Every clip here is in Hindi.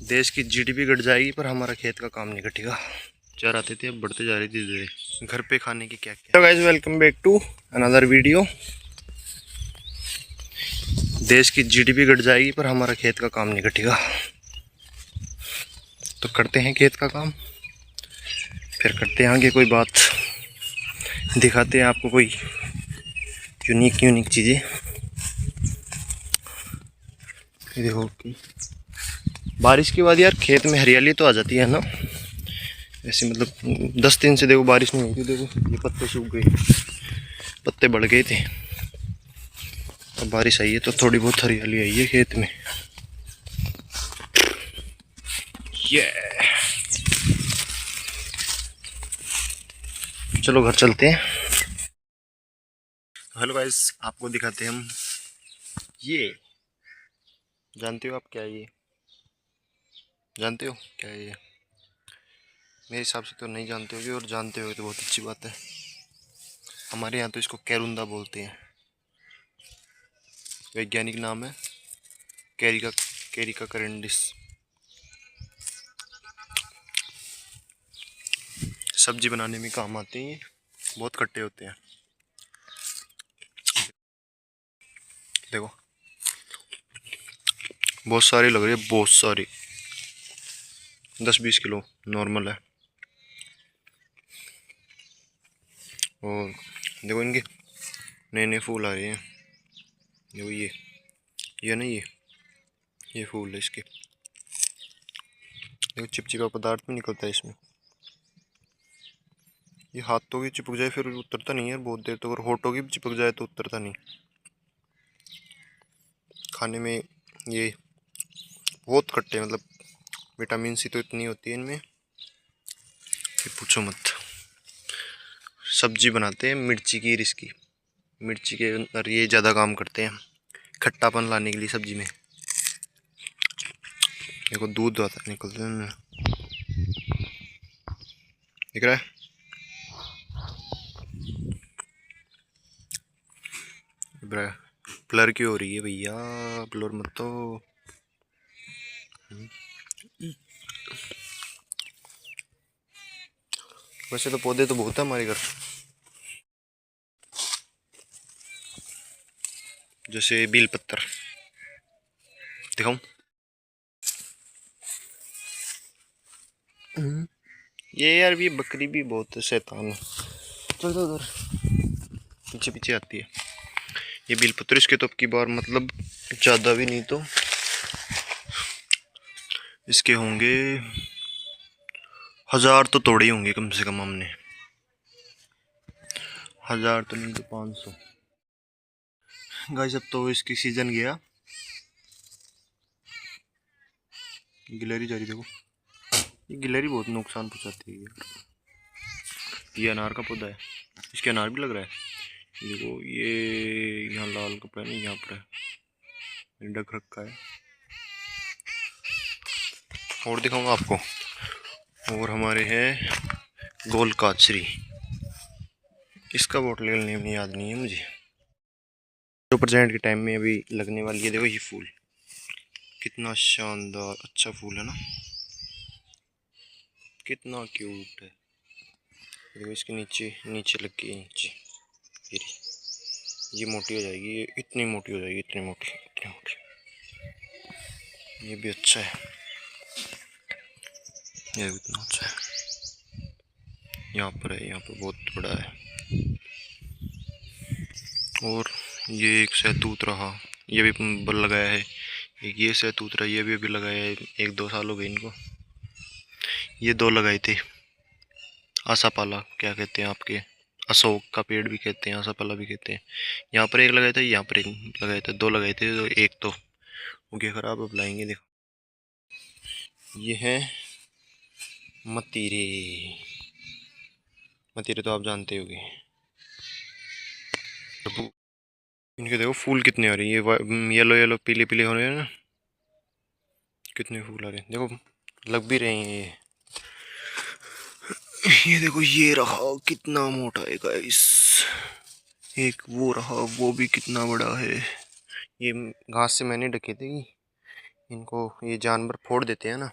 देश की जीडीपी घट जाएगी पर हमारा खेत का काम नहीं घटेगा। चार आते थे अब बढ़ते जा रही थी धीरे। घर पे खाने की क्या क्या। Guys welcome back to another video. देश की जीडीपी घट जाएगी पर हमारा खेत का काम नहीं घटेगा। तो करते हैं खेत का काम, फिर करते हैं आगे कोई बात, दिखाते हैं आपको कोई यूनिक चीज़ें। देखो बारिश के बाद यार खेत में हरियाली तो आ जाती है ना। ऐसे मतलब 10 दिन से देखो बारिश नहीं हुई थी। देखो ये पत्ते सूख गए, पत्ते बढ़ गए थे। अब बारिश आई है तो थोड़ी बहुत हरियाली आई है खेत में। ये चलो घर चलते हैं। हेलो गाइस, आपको दिखाते हैं हम। ये जानते हो आप क्या है? ये जानते हो क्या है ये? मेरे हिसाब से तो नहीं जानते होगे, और जानते हो तो बहुत अच्छी बात है। हमारे यहाँ तो इसको कैरुंदा बोलते हैं। वैज्ञानिक नाम है कैरिका करेंडिस। सब्जी बनाने में काम आते हैं। बहुत खट्टे होते हैं। देखो बहुत सारे लग रहे हैं, बहुत सारे 10-20 किलो नॉर्मल है। और देखो इनके नए नए फूल आ रहे हैं। देखो ये नहीं, ये फूल है इसके। देखो चिपचिपा पदार्थ भी निकलता है इसमें। ये हाथों की चिपक जाए फिर उतरता नहीं है बहुत देर तक, और होठों की भी चिपक जाए तो उतरता नहीं। खाने में ये बहुत खट्टे, मतलब विटामिन सी तो इतनी होती है इनमें कि पूछो मत। सब्जी बनाते हैं मिर्ची की, इसकी मिर्ची के अंदर ये ज़्यादा काम करते हैं खट्टापन लाने के लिए सब्जी में। देखो दूध आता निकलता है, दिख रहा है? ब्लर क्यों हो रही है भैया? ब्लर मत तो। वैसे तो पौधे तो बहुत है हमारे घर, जैसे बेल पत्तर दिखाऊं? ये यार भी बकरी भी बहुत शैतान है। चल तो उधर पीछे पीछे आती है। ये बेल पत्तर इसके तो अब की बार मतलब ज़्यादा भी नहीं तो इसके होंगे 1000 तो तोड़े ही होंगे कम से कम हमने। 1000 तो नहीं तो 500। गाइस अब तो इसकी सीजन गया। गिलहरी जा रही, देखो ये गिलहरी बहुत नुकसान पहुंचाती है। ये अनार का पौधा है, इसके अनार भी लग रहा है। देखो ये यहाँ लाल कपड़ा नहीं, यहाँ पर है ढक रखा है। और दिखाऊंगा आपको। और हमारे हैं गोल काचरी, इसका बोटल नेम याद नहीं है मुझे। 2% के टाइम में अभी लगने वाली है। देखो ये फूल कितना शानदार अच्छा फूल है ना, कितना क्यूट है। देखो इसके नीचे नीचे लग गई, नीचे ये मोटी हो जाएगी, ये इतनी मोटी हो जाएगी, इतनी मोटी इतनी मोटी। ये भी अच्छा है, ये भी इतना अच्छा है। यहाँ पर है, यहाँ पर बहुत बड़ा है। और ये एक सहतूत रहा, ये भी बल लगाया है। एक ये सहतूत रहा, ये भी अभी लगाया है, 1-2 साल हो गए इनको। ये 2 लगाए थे। आसापाला क्या कहते हैं आपके, अशोक का पेड़ भी कहते हैं, आसापाला भी कहते हैं। यहाँ पर एक लगाया था, यहाँ पर एक लगाया था, 2 लगाए थे तो एक तो हो गया खराब। अब लाएंगे। देखो ये है मतीरे। मतीरे तो आप जानते होंगे। इनके देखो फूल कितने आ रहे हैं, ये येलो येलो पीले पीले हो रहे हैं ना, कितने फूल आ रहे हैं। देखो लग भी रहे हैं ये। ये देखो ये रहा कितना मोटा है गाइस। एक वो रहा, वो भी कितना बड़ा है। ये घास से मैंने ढके थे, इनको ये जानवर फोड़ देते हैं ना,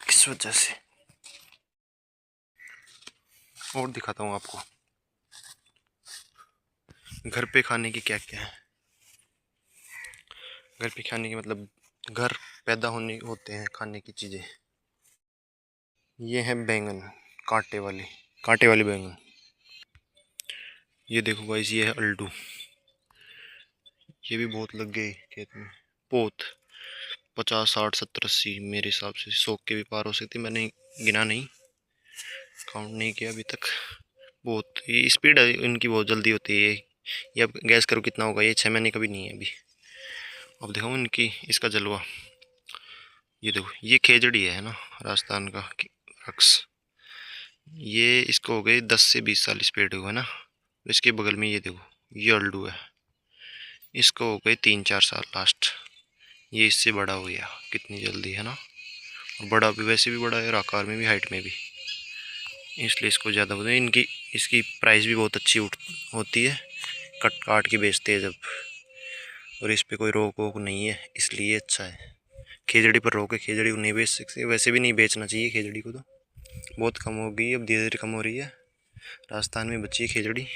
इस वजह से। और दिखाता हूँ आपको घर पे खाने की क्या क्या है। घर पे खाने की मतलब घर पैदा होते हैं खाने की चीज़ें। ये है बैंगन, कांटे वाली बैंगन। ये देखो गाइस, ये है अल्डू। ये भी बहुत लग गए खेत में। पोत 50 60 70 80 मेरे हिसाब से 100 के भी पार हो सकती, मैंने गिना नहीं, काउंट नहीं किया अभी तक। बहुत ये स्पीड है इनकी, बहुत जल्दी होती है ये अब गैस करो कितना होगा, ये 6 महीने का भी नहीं है अभी। अब देखो इनकी इसका जलवा। ये देखो ये खेजड़ी है ना, राजस्थान का रक्स। ये इसको हो गए 10 से 20 साल स्पीड हुआ ना। इसके बगल में ये देखो ये अल्डू है, इसको हो गए 3 4 साल लास्ट। ये इससे बड़ा हो गया कितनी जल्दी है ना, और बड़ा भी वैसे भी बड़ा है और आकार में भी, हाइट में भी, इसलिए इसको ज़्यादा बोलते हैं। इनकी इसकी प्राइस भी बहुत अच्छी होती है, कट काट के बेचते हैं जब, और इस पर कोई रोक वोक नहीं है इसलिए अच्छा है। खेजड़ी पर रोक है, खेजड़ी को नहीं बेच सकते, वैसे भी नहीं बेचना चाहिए खेजड़ी को, तो बहुत कम हो गई अब, धीरे धीरे कम हो रही है। राजस्थान में बची है खेजड़ी,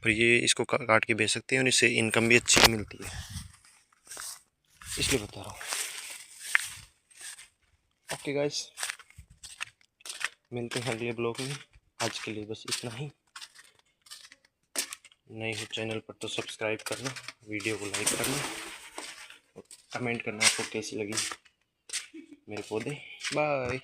पर ये इसको काट के बेच सकते हैं और इससे इनकम भी अच्छी मिलती है, इसलिए बता रहा हूँ। ओके गाइस, मिलते हैं अगले ब्लॉग में। आज के लिए बस इतना ही। नए हो चैनल पर तो सब्सक्राइब करना, वीडियो को लाइक करना और कमेंट करना आपको कैसी लगी मेरे पौधे। बाय।